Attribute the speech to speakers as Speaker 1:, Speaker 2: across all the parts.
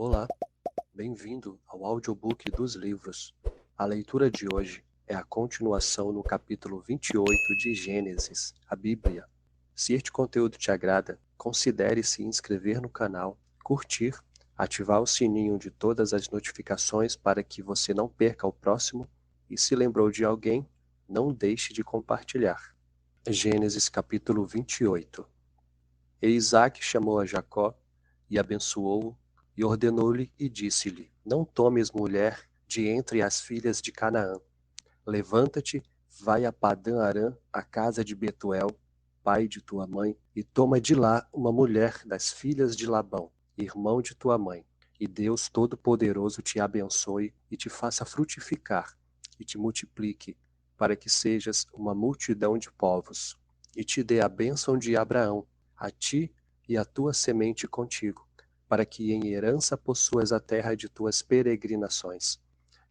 Speaker 1: Olá, bem-vindo ao audiobook dos livros. A leitura de hoje é a continuação no capítulo 28 de Gênesis, a Bíblia. Se este conteúdo te agrada, considere se inscrever no canal, curtir, ativar o sininho de todas as notificações para que você não perca o próximo e se lembrou de alguém, não deixe de compartilhar. Gênesis capítulo 28. E Isaque chamou a Jacó e abençoou-o e ordenou-lhe e disse-lhe: Não tomes mulher de entre as filhas de Canaã. Levanta-te, vai a Padã-Arã, a casa de Betuel, pai de tua mãe, e toma de lá uma mulher das filhas de Labão, irmão de tua mãe. E Deus Todo-Poderoso te abençoe e te faça frutificar, e te multiplique, para que sejas uma multidão de povos, e te dê a bênção de Abraão, a ti e a tua semente contigo, para que em herança possuas a terra de tuas peregrinações,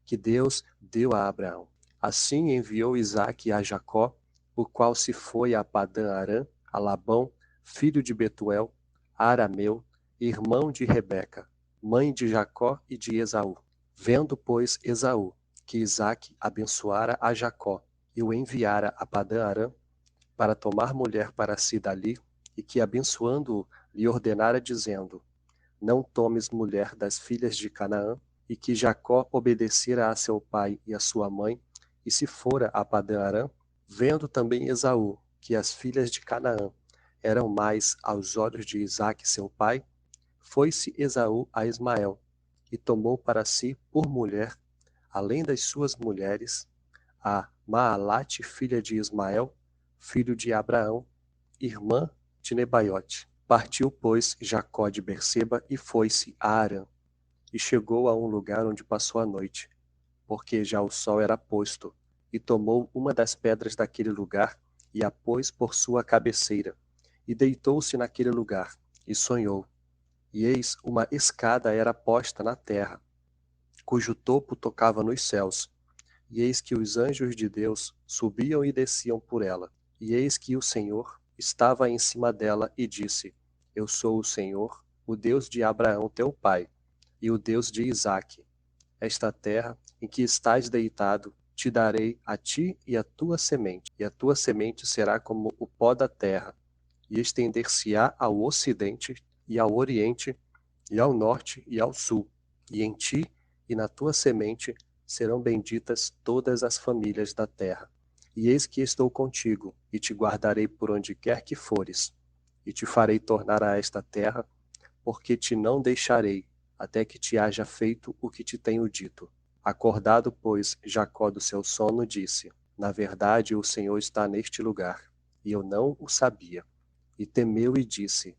Speaker 1: que Deus deu a Abraão. Assim enviou Isaque a Jacó, o qual se foi a Padã-Arã, a Labão, filho de Betuel, arameu, irmão de Rebeca, mãe de Jacó e de Esaú. Vendo, pois, Esaú, que Isaque abençoara a Jacó e o enviara a Padã-Arã para tomar mulher para si dali, e que abençoando-o lhe ordenara dizendo: Não tomes mulher das filhas de Canaã, e que Jacó obedecera a seu pai e a sua mãe, e se fora a Padã-Arã, vendo também Esaú que as filhas de Canaã eram mais aos olhos de Isaque seu pai, foi-se Esaú a Ismael, e tomou para si por mulher, além das suas mulheres, a Maalate, filha de Ismael, filho de Abraão, irmã de Nebaiote. Partiu, pois, Jacó de Berseba e foi-se a Harã, e chegou a um lugar onde passou a noite, porque já o sol era posto, e tomou uma das pedras daquele lugar e a pôs por sua cabeceira, e deitou-se naquele lugar, e sonhou. E eis uma escada era posta na terra, cujo topo tocava nos céus, e eis que os anjos de Deus subiam e desciam por ela. E eis que o Senhor estava em cima dela e disse: Eu sou o Senhor, o Deus de Abraão teu pai, e o Deus de Isaque. Esta terra em que estás deitado, te darei a ti e a tua semente, e a tua semente será como o pó da terra, e estender-se-á ao ocidente e ao oriente, e ao norte e ao sul, e em ti e na tua semente serão benditas todas as famílias da terra. E eis que estou contigo, e te guardarei por onde quer que fores, e te farei tornar a esta terra, porque te não deixarei, até que te haja feito o que te tenho dito. Acordado, pois, Jacó do seu sono, disse: Na verdade, o Senhor está neste lugar, e eu não o sabia. E temeu e disse: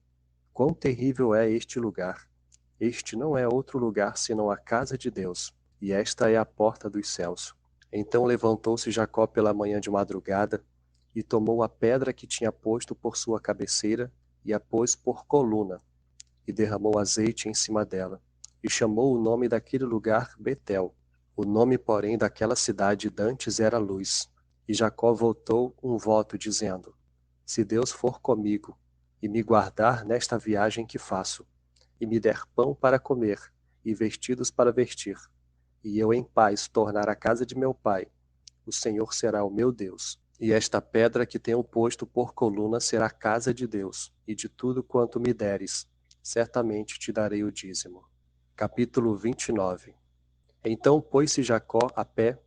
Speaker 1: Quão terrível é este lugar! Este não é outro lugar senão a casa de Deus, e esta é a porta dos céus. Então levantou-se Jacó pela manhã de madrugada, e tomou a pedra que tinha posto por sua cabeceira, e a pôs por coluna, e derramou azeite em cima dela, e chamou o nome daquele lugar Betel. O nome, porém, daquela cidade dantes era Luz. E Jacó votou um voto, dizendo: Se Deus for comigo, e me guardar nesta viagem que faço, e me der pão para comer, e vestidos para vestir, e eu em paz tornar a casa de meu pai, o Senhor será o meu Deus. E esta pedra que tenho posto por coluna será a casa de Deus, e de tudo quanto me deres, certamente te darei o dízimo. Capítulo 29. Então pôs-se Jacó a pé,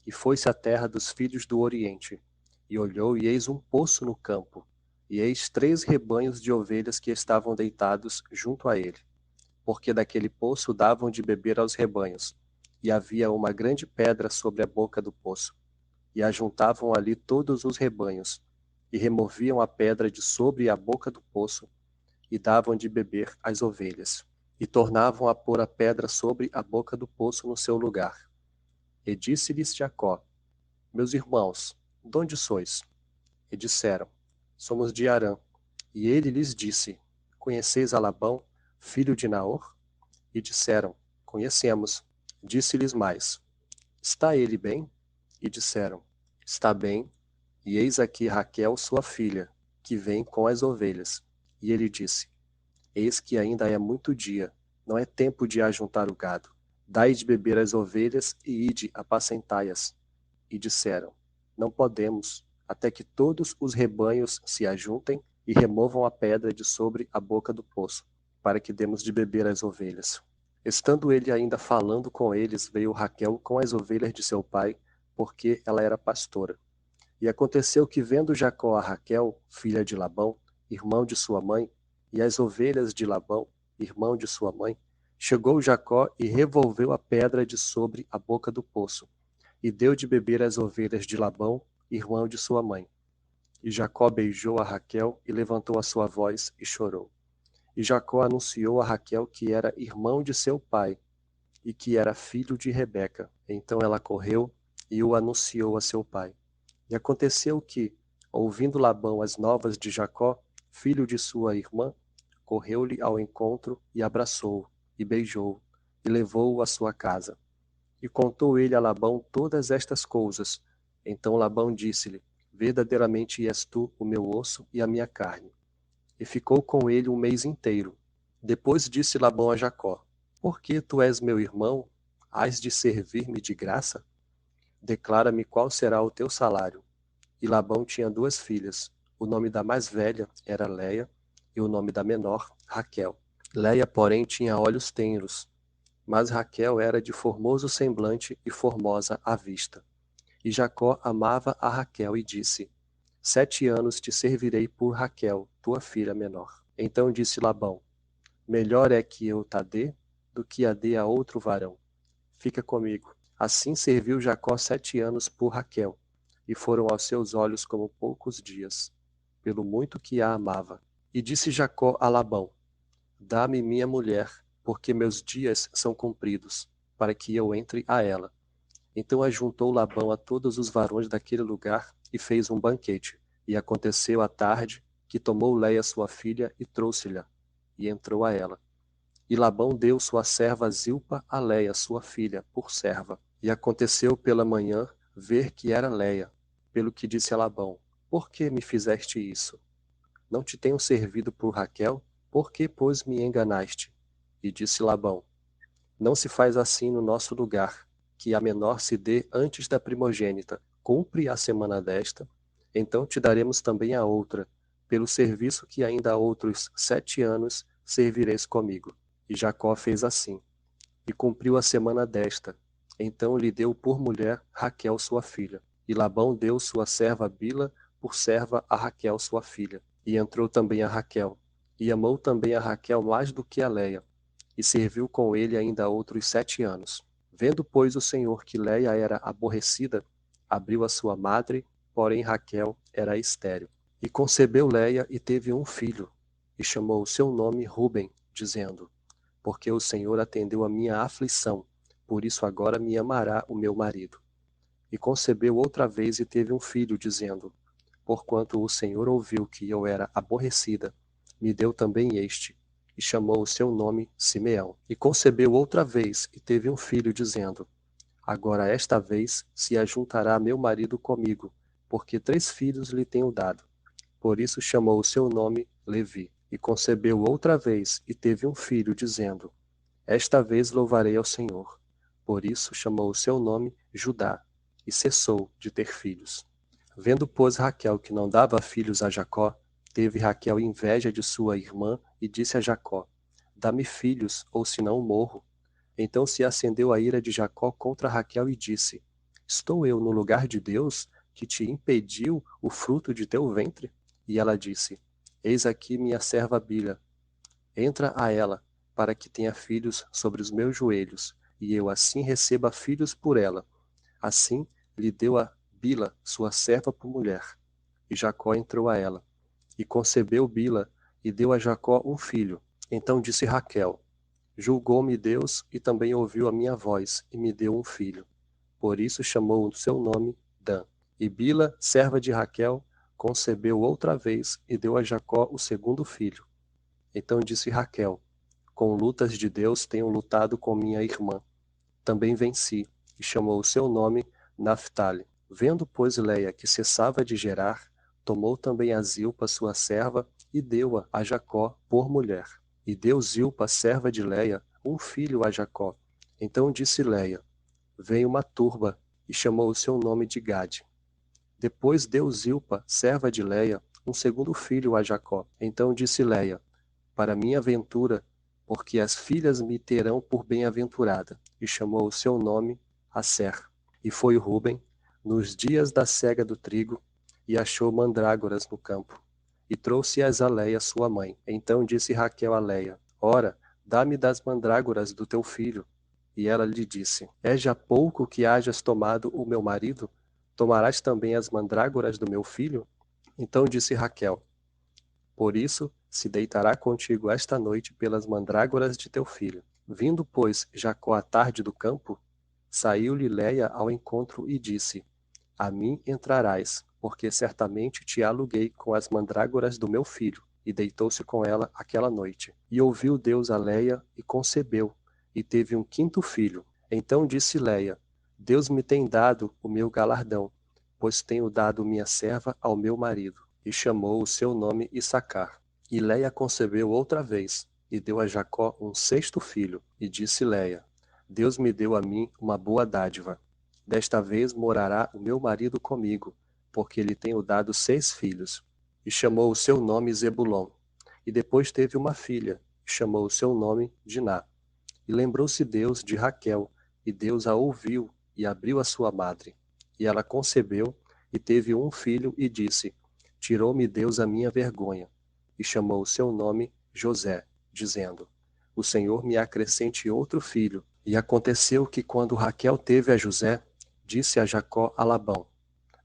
Speaker 1: e foi-se à terra dos filhos do Oriente, e olhou, e eis um poço no campo, e eis 3 rebanhos de ovelhas que estavam deitados junto a ele, porque daquele poço davam de beber aos rebanhos, e havia uma grande pedra sobre a boca do poço, e ajuntavam ali todos os rebanhos, e removiam a pedra de sobre a boca do poço, e davam de beber às ovelhas, e tornavam a pôr a pedra sobre a boca do poço no seu lugar. E disse-lhes Jacó: Meus irmãos, donde sois? E disseram: Somos de Harã. E ele lhes disse: Conheceis a Labão, filho de Naor? E disseram: Conhecemos. Disse-lhes mais: Está ele bem? E disseram: Está bem, e eis aqui Raquel, sua filha, que vem com as ovelhas. E ele disse: Eis que ainda é muito dia, não é tempo de ajuntar o gado. Dai de beber às ovelhas e ide apacentai-as. E disseram: Não podemos, até que todos os rebanhos se ajuntem e removam a pedra de sobre a boca do poço, para que demos de beber às ovelhas. Estando ele ainda falando com eles, veio Raquel com as ovelhas de seu pai, porque ela era pastora. E aconteceu que, vendo Jacó a Raquel, filha de Labão, irmão de sua mãe, e as ovelhas de Labão, irmão de sua mãe, chegou Jacó e revolveu a pedra de sobre a boca do poço, e deu de beber às ovelhas de Labão, irmão de sua mãe. E Jacó beijou a Raquel e levantou a sua voz e chorou. E Jacó anunciou a Raquel que era irmão de seu pai e que era filho de Rebeca. Então ela correu e o anunciou a seu pai. E aconteceu que, ouvindo Labão as novas de Jacó, filho de sua irmã, correu-lhe ao encontro e abraçou-o, e beijou-o, e levou-o à sua casa. E contou ele a Labão todas estas coisas. Então Labão disse-lhe: Verdadeiramente és tu o meu osso e a minha carne. E ficou com ele um mês inteiro. Depois disse Labão a Jacó: Por que tu és meu irmão? Hás de servir-me de graça? Declara-me qual será o teu salário. E Labão tinha 2 filhas. O nome da mais velha era Léia, e o nome da menor, Raquel. Léia, porém, tinha olhos tenros, mas Raquel era de formoso semblante e formosa à vista. E Jacó amava a Raquel e disse: 7 anos te servirei por Raquel, tua filha menor. Então disse Labão: Melhor é que eu ta dê do que a dê a outro varão. Fica comigo. Assim serviu Jacó 7 anos por Raquel, e foram aos seus olhos como poucos dias, pelo muito que a amava. E disse Jacó a Labão: Dá-me minha mulher, porque meus dias são cumpridos, para que eu entre a ela. Então ajuntou Labão a todos os varões daquele lugar e fez um banquete. E aconteceu à tarde que tomou Léia sua filha e trouxe-lhe, e entrou a ela. E Labão deu sua serva Zilpa a Léia, sua filha, por serva. E aconteceu pela manhã ver que era Léia, pelo que disse a Labão: Por que me fizeste isso? Não te tenho servido por Raquel? Por que, pois, me enganaste? E disse Labão: Não se faz assim no nosso lugar, que a menor se dê antes da primogênita. Cumpre a semana desta, então te daremos também a outra, pelo serviço que ainda há outros 7 anos servireis comigo. E Jacó fez assim, e cumpriu a semana desta. Então lhe deu por mulher Raquel sua filha. E Labão deu sua serva Bila por serva a Raquel sua filha. E entrou também a Raquel, e amou também a Raquel mais do que a Léia, e serviu com ele ainda outros 7 anos. Vendo, pois, o Senhor que Léia era aborrecida, abriu a sua madre, porém Raquel era estéril. E concebeu Léia e teve um filho, e chamou o seu nome Ruben, dizendo: Porque o Senhor atendeu a minha aflição, por isso agora me amará o meu marido. E concebeu outra vez e teve um filho, dizendo: Porquanto o Senhor ouviu que eu era aborrecida, me deu também este, e chamou o seu nome Simeão. E concebeu outra vez e teve um filho, dizendo: Agora esta vez se ajuntará meu marido comigo, porque 3 filhos lhe tenho dado. Por isso chamou o seu nome Levi. E concebeu outra vez e teve um filho, dizendo: Esta vez louvarei ao Senhor. Por isso chamou o seu nome Judá, e cessou de ter filhos. Vendo, pois, Raquel que não dava filhos a Jacó, teve Raquel inveja de sua irmã e disse a Jacó: Dá-me filhos, ou senão morro. Então se acendeu a ira de Jacó contra Raquel e disse: Estou eu no lugar de Deus, que te impediu o fruto de teu ventre? E ela disse: Eis aqui minha serva Bila. Entra a ela, para que tenha filhos sobre os meus joelhos, e eu assim receba filhos por ela. Assim lhe deu a Bila, sua serva, por mulher. E Jacó entrou a ela. E concebeu Bila, e deu a Jacó um filho. Então disse Raquel: Julgou-me Deus, e também ouviu a minha voz, e me deu um filho. Por isso chamou o seu nome Dan. E Bila, serva de Raquel, concebeu outra vez, e deu a Jacó o segundo filho. Então disse Raquel: Com lutas de Deus tenho lutado com minha irmã. Também venci, e chamou o seu nome Naphtali. Vendo, pois, Léia que cessava de gerar, tomou também a Zilpa, sua serva, e deu-a a Jacó por mulher. E deu Zilpa, serva de Léia, um filho a Jacó. Então disse Léia: veio uma turba, e chamou o seu nome de Gade. Depois deu Zilpa, serva de Léia, um segundo filho a Jacó. Então disse Léia: para minha ventura, porque as filhas me terão por bem-aventurada. E chamou o seu nome Asser. E foi Ruben, nos dias da cega do trigo, e achou mandrágoras no campo. E trouxe-as a Léia, sua mãe. Então disse Raquel a Léia: ora, dá-me das mandrágoras do teu filho. E ela lhe disse: é já pouco que hajas tomado o meu marido? Tomarás também as mandrágoras do meu filho? Então disse Raquel: por isso se deitará contigo esta noite pelas mandrágoras de teu filho. Vindo, pois, Jacó à tarde do campo, saiu-lhe Léia ao encontro e disse: a mim entrarás, porque certamente te aluguei com as mandrágoras do meu filho. E deitou-se com ela aquela noite. E ouviu Deus a Léia, e concebeu, e teve um quinto filho. Então disse Léia: Deus me tem dado o meu galardão, pois tenho dado minha serva ao meu marido. E chamou o seu nome Issacar. E Léia concebeu outra vez, e deu a Jacó um sexto filho. E disse Léia: Deus me deu a mim uma boa dádiva. Desta vez morará o meu marido comigo, porque lhe tenho dado 6 filhos. E chamou o seu nome Zebulon. E depois teve uma filha, e chamou o seu nome Diná. E lembrou-se Deus de Raquel, e Deus a ouviu, e abriu a sua madre. E ela concebeu, e teve um filho, e disse: tirou-me Deus a minha vergonha. E chamou o seu nome José, dizendo: o Senhor me acrescente outro filho. E aconteceu que quando Raquel teve a José, disse a Jacó a Labão: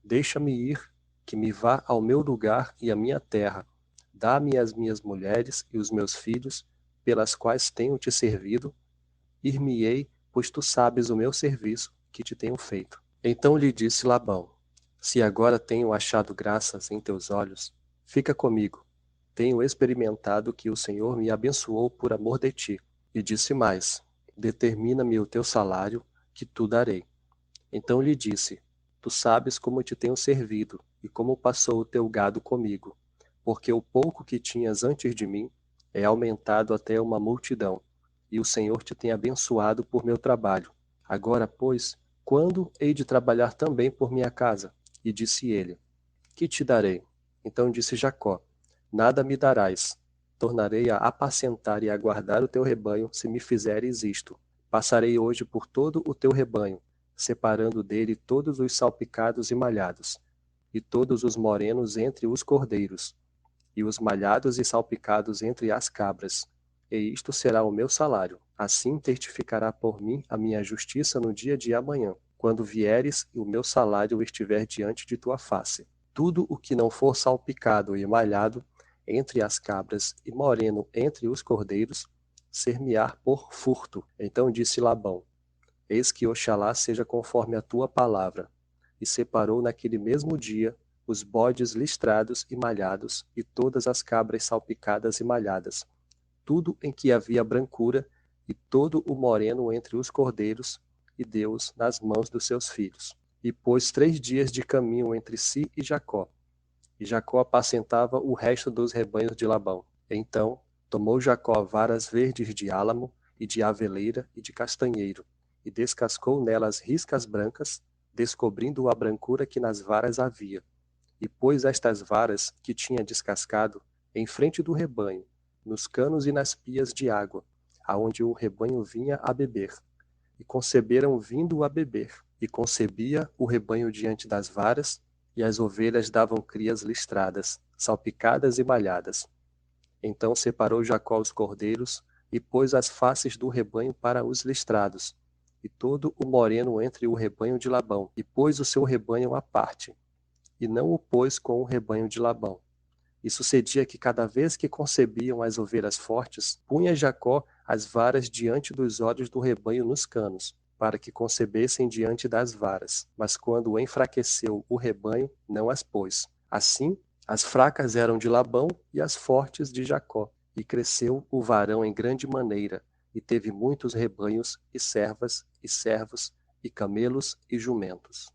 Speaker 1: deixa-me ir, que me vá ao meu lugar e à minha terra. Dá-me as minhas mulheres e os meus filhos, pelas quais tenho te servido. Ir-me-ei, pois tu sabes o meu serviço que te tenho feito. Então lhe disse Labão: se agora tenho achado graças em teus olhos, fica comigo. Tenho experimentado que o Senhor me abençoou por amor de ti. E disse mais: determina-me o teu salário, que tu darei. Então lhe disse: tu sabes como te tenho servido, e como passou o teu gado comigo, porque o pouco que tinhas antes de mim é aumentado até uma multidão, e o Senhor te tem abençoado por meu trabalho. Agora, pois, quando hei de trabalhar também por minha casa? E disse ele: que te darei? Então disse Jacó: nada me darás. Tornarei a apacentar e a guardar o teu rebanho, se me fizeres isto. Passarei hoje por todo o teu rebanho, separando dele todos os salpicados e malhados, e todos os morenos entre os cordeiros, e os malhados e salpicados entre as cabras. E isto será o meu salário. Assim testificará por mim a minha justiça no dia de amanhã, quando vieres e o meu salário estiver diante de tua face. Tudo o que não for salpicado e malhado entre as cabras e moreno entre os cordeiros, ser-me-á por furto. Então disse Labão: eis que Oxalá seja conforme a tua palavra. E separou naquele mesmo dia os bodes listrados e malhados, e todas as cabras salpicadas e malhadas, tudo em que havia brancura, e todo o moreno entre os cordeiros, e deu-os nas mãos dos seus filhos. E pôs 3 dias de caminho entre si e Jacó. E Jacó apacentava o resto dos rebanhos de Labão. Então tomou Jacó varas verdes de álamo, e de aveleira, e de castanheiro, e descascou nelas riscas brancas, descobrindo a brancura que nas varas havia. E pôs estas varas, que tinha descascado, em frente do rebanho, nos canos e nas pias de água, aonde o rebanho vinha a beber. E conceberam vindo a beber. E concebia o rebanho diante das varas, e as ovelhas davam crias listradas, salpicadas e malhadas. Então separou Jacó os cordeiros, e pôs as faces do rebanho para os listrados, e todo o moreno entre o rebanho de Labão, e pôs o seu rebanho à parte, e não o pôs com o rebanho de Labão. E sucedia que cada vez que concebiam as ovelhas fortes, punha Jacó as varas diante dos olhos do rebanho nos canos, para que concebessem diante das varas. Mas quando enfraqueceu o rebanho, não as pôs. Assim, as fracas eram de Labão e as fortes de Jacó. E cresceu o varão em grande maneira, e teve muitos rebanhos, e servas, e servos, e camelos, e jumentos.